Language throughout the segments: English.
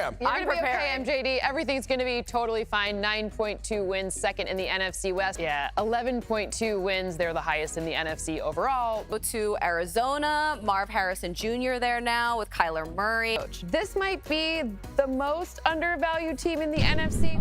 am. You're I'm going to be preparing. okay, MJD. Everything's going to be totally fine. 9.2 wins, second in the NFC West. Yeah. 11.2 wins. They're the highest in the NFC overall. Go to Arizona. Marv Harrison Jr. there now with Kyler Murray. This might be the most undervalued team in the NFC.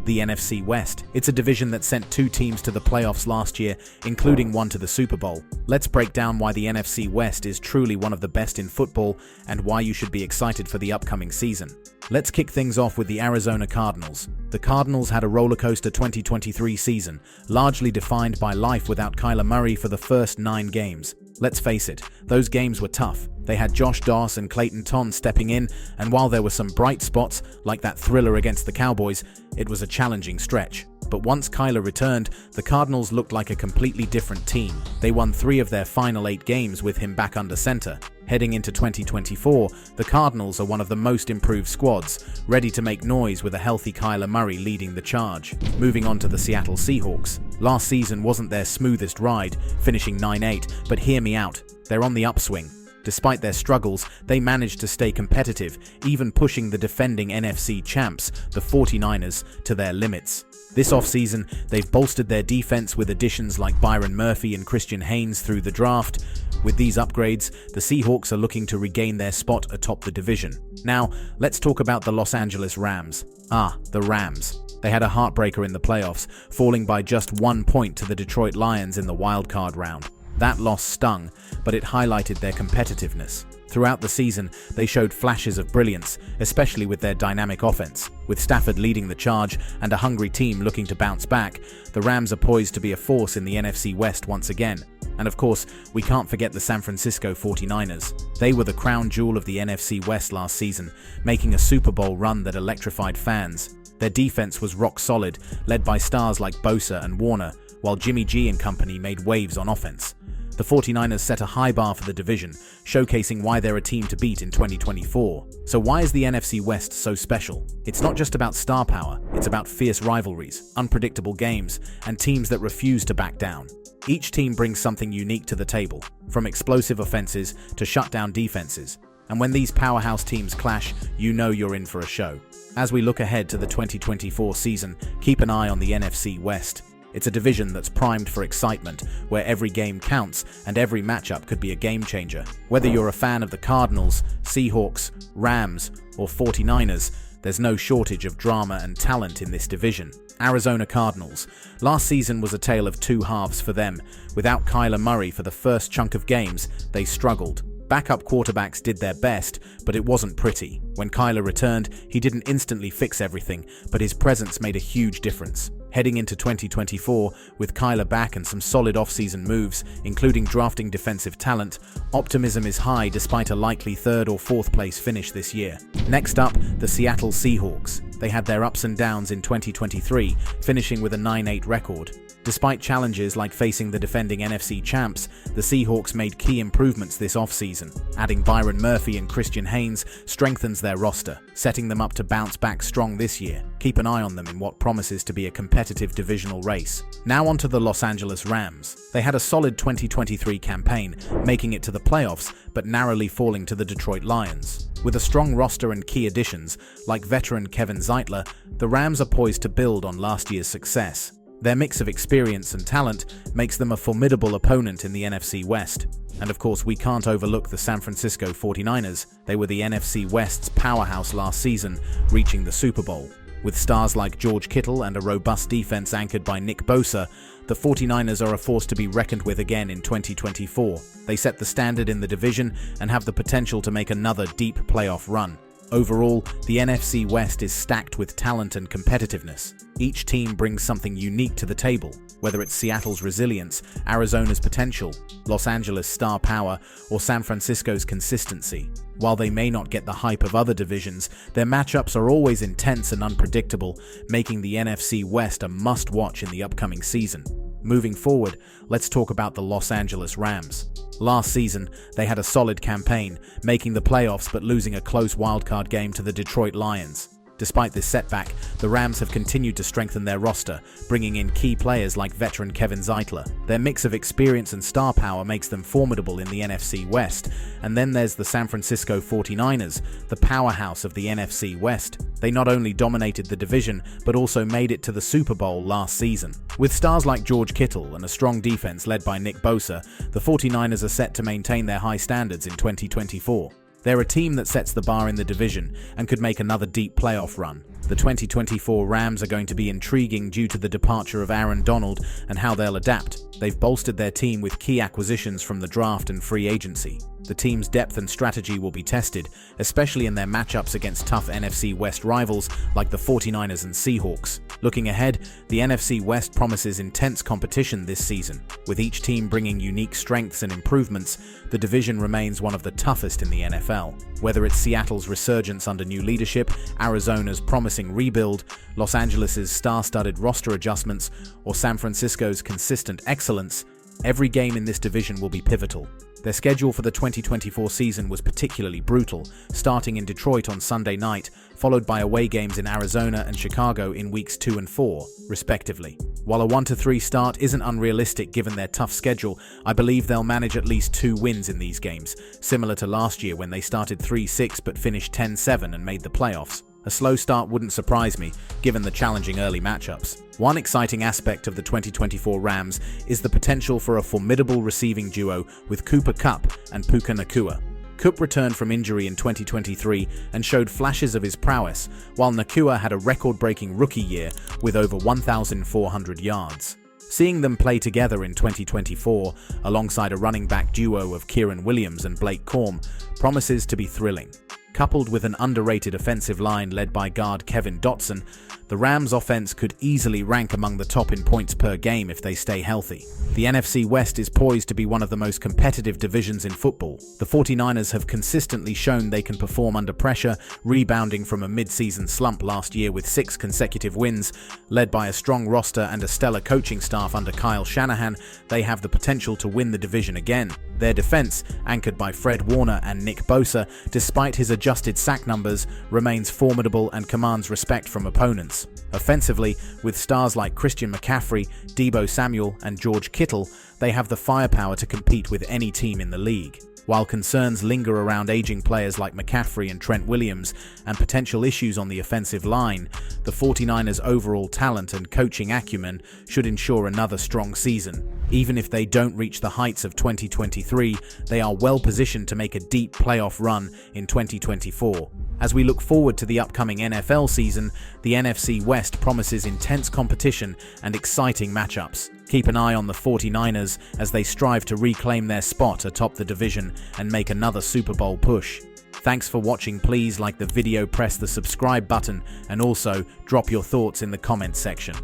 The NFC West. It's a division that sent 2 teams to the playoffs last year, including one to the Super Bowl. Let's break down why the NFC West is truly one of the best in football and why you should be excited for the upcoming season. Let's kick things off with the Arizona Cardinals. The Cardinals had a rollercoaster 2023 season, largely defined by life without Kyler Murray for the first 9 games. Let's face it, those games were tough. They had Josh Doss and Clayton Tun stepping in, and while there were some bright spots, like that thriller against the Cowboys, it was a challenging stretch. But once Kyler returned, the Cardinals looked like a completely different team. They won 3 of their final 8 games with him back under center. Heading into 2024, the Cardinals are one of the most improved squads, ready to make noise with a healthy Kyler Murray leading the charge. Moving on to the Seattle Seahawks. Last season wasn't their smoothest ride, finishing 9-8, but hear me out, they're on the upswing. Despite their struggles, they managed to stay competitive, even pushing the defending NFC champs, the 49ers, to their limits. This offseason, they've bolstered their defense with additions like Byron Murphy and Christian Haynes through the draft. With these upgrades, the Seahawks are looking to regain their spot atop the division. Now, let's talk about the Los Angeles Rams. The Rams. They had a heartbreaker in the playoffs, falling by just 1 point to the Detroit Lions in the wildcard round. That loss stung, but it highlighted their competitiveness. Throughout the season, they showed flashes of brilliance, especially with their dynamic offense. With Stafford leading the charge and a hungry team looking to bounce back, the Rams are poised to be a force in the NFC West once again. And of course, we can't forget the San Francisco 49ers. They were the crown jewel of the NFC West last season, making a Super Bowl run that electrified fans. Their defense was rock solid, led by stars like Bosa and Warner, while Jimmy G and company made waves on offense. The 49ers set a high bar for the division, showcasing why they're a team to beat in 2024. So why is the NFC West so special? It's not just about star power, it's about fierce rivalries, unpredictable games, and teams that refuse to back down. Each team brings something unique to the table, from explosive offenses to shutdown defenses. And when these powerhouse teams clash, you know you're in for a show. As we look ahead to the 2024 season, keep an eye on the NFC West. It's a division that's primed for excitement, where every game counts and every matchup could be a game changer. Whether you're a fan of the Cardinals, Seahawks, Rams, or 49ers, there's no shortage of drama and talent in this division. Arizona Cardinals. Last season was a tale of 2 halves for them. Without Kyler Murray for the first chunk of games, they struggled. Backup quarterbacks did their best, but it wasn't pretty. When Kyler returned, he didn't instantly fix everything, but his presence made a huge difference. Heading into 2024, with Kyler back and some solid offseason moves, including drafting defensive talent, optimism is high despite a likely 3rd or 4th place finish this year. Next up, the Seattle Seahawks. They had their ups and downs in 2023, finishing with a 9-8 record. Despite challenges like facing the defending NFC champs, the Seahawks made key improvements this offseason. Adding Byron Murphy and Christian Haynes strengthens their roster, setting them up to bounce back strong this year. Keep an eye on them in what promises to be a competitive divisional race. Now onto the Los Angeles Rams. They had a solid 2023 campaign, making it to the playoffs, but narrowly falling to the Detroit Lions. With a strong roster and key additions, like veteran Kevin Zeitler, the Rams are poised to build on last year's success. Their mix of experience and talent makes them a formidable opponent in the NFC West. And of course, we can't overlook the San Francisco 49ers. They were the NFC West's powerhouse last season, reaching the Super Bowl. With stars like George Kittle and a robust defense anchored by Nick Bosa, the 49ers are a force to be reckoned with again in 2024. They set the standard in the division and have the potential to make another deep playoff run. Overall, the NFC West is stacked with talent and competitiveness. Each team brings something unique to the table, whether it's Seattle's resilience, Arizona's potential, Los Angeles' star power, or San Francisco's consistency. While they may not get the hype of other divisions, their matchups are always intense and unpredictable, making the NFC West a must-watch in the upcoming season. Moving forward, let's talk about the Los Angeles Rams. Last season, they had a solid campaign, making the playoffs but losing a close wildcard game to the Detroit Lions. Despite this setback, the Rams have continued to strengthen their roster, bringing in key players like veteran Kevin Zeitler. Their mix of experience and star power makes them formidable in the NFC West. And then there's the San Francisco 49ers, the powerhouse of the NFC West. They not only dominated the division, but also made it to the Super Bowl last season. With stars like George Kittle and a strong defense led by Nick Bosa, the 49ers are set to maintain their high standards in 2024. They're a team that sets the bar in the division and could make another deep playoff run. The 2024 Rams are going to be intriguing due to the departure of Aaron Donald and how they'll adapt. They've bolstered their team with key acquisitions from the draft and free agency. The team's depth and strategy will be tested, especially in their matchups against tough NFC West rivals like the 49ers and Seahawks. Looking ahead, the NFC West promises intense competition this season. With each team bringing unique strengths and improvements, the division remains one of the toughest in the NFL. Whether it's Seattle's resurgence under new leadership, Arizona's promising rebuild, Los Angeles' star-studded roster adjustments, or San Francisco's consistent excellence, every game in this division will be pivotal. Their schedule for the 2024 season was particularly brutal, starting in Detroit on Sunday night, followed by away games in Arizona and Chicago in weeks 2 and 4, respectively. While a 1-3 start isn't unrealistic given their tough schedule, I believe they'll manage at least 2 wins in these games, similar to last year when they started 3-6 but finished 10-7 and made the playoffs. A slow start wouldn't surprise me, given the challenging early matchups. One exciting aspect of the 2024 Rams is the potential for a formidable receiving duo with Cooper Kupp and Puka Nacua. Kupp returned from injury in 2023 and showed flashes of his prowess, while Nacua had a record-breaking rookie year with over 1,400 yards. Seeing them play together in 2024, alongside a running back duo of Kieran Williams and Blake Corm, promises to be thrilling. Coupled with an underrated offensive line led by guard Kevin Dotson, the Rams' offense could easily rank among the top in points per game if they stay healthy. The NFC West is poised to be one of the most competitive divisions in football. The 49ers have consistently shown they can perform under pressure, rebounding from a mid-season slump last year with 6 consecutive wins. Led by a strong roster and a stellar coaching staff under Kyle Shanahan, they have the potential to win the division again. Their defense, anchored by Fred Warner and Nick Bosa, despite his adjusted sack numbers, remains formidable and commands respect from opponents. Offensively, with stars like Christian McCaffrey, Deebo Samuel, and George Kittle, they have the firepower to compete with any team in the league. While concerns linger around aging players like McCaffrey and Trent Williams and potential issues on the offensive line, the 49ers' overall talent and coaching acumen should ensure another strong season. Even if they don't reach the heights of 2023, they are well positioned to make a deep playoff run in 2024. As we look forward to the upcoming NFL season, the NFC West promises intense competition and exciting matchups. Keep an eye on the 49ers as they strive to reclaim their spot atop the division and make another Super Bowl push. Thanks for watching. Please like the video, press the subscribe button, and also drop your thoughts in the comments section.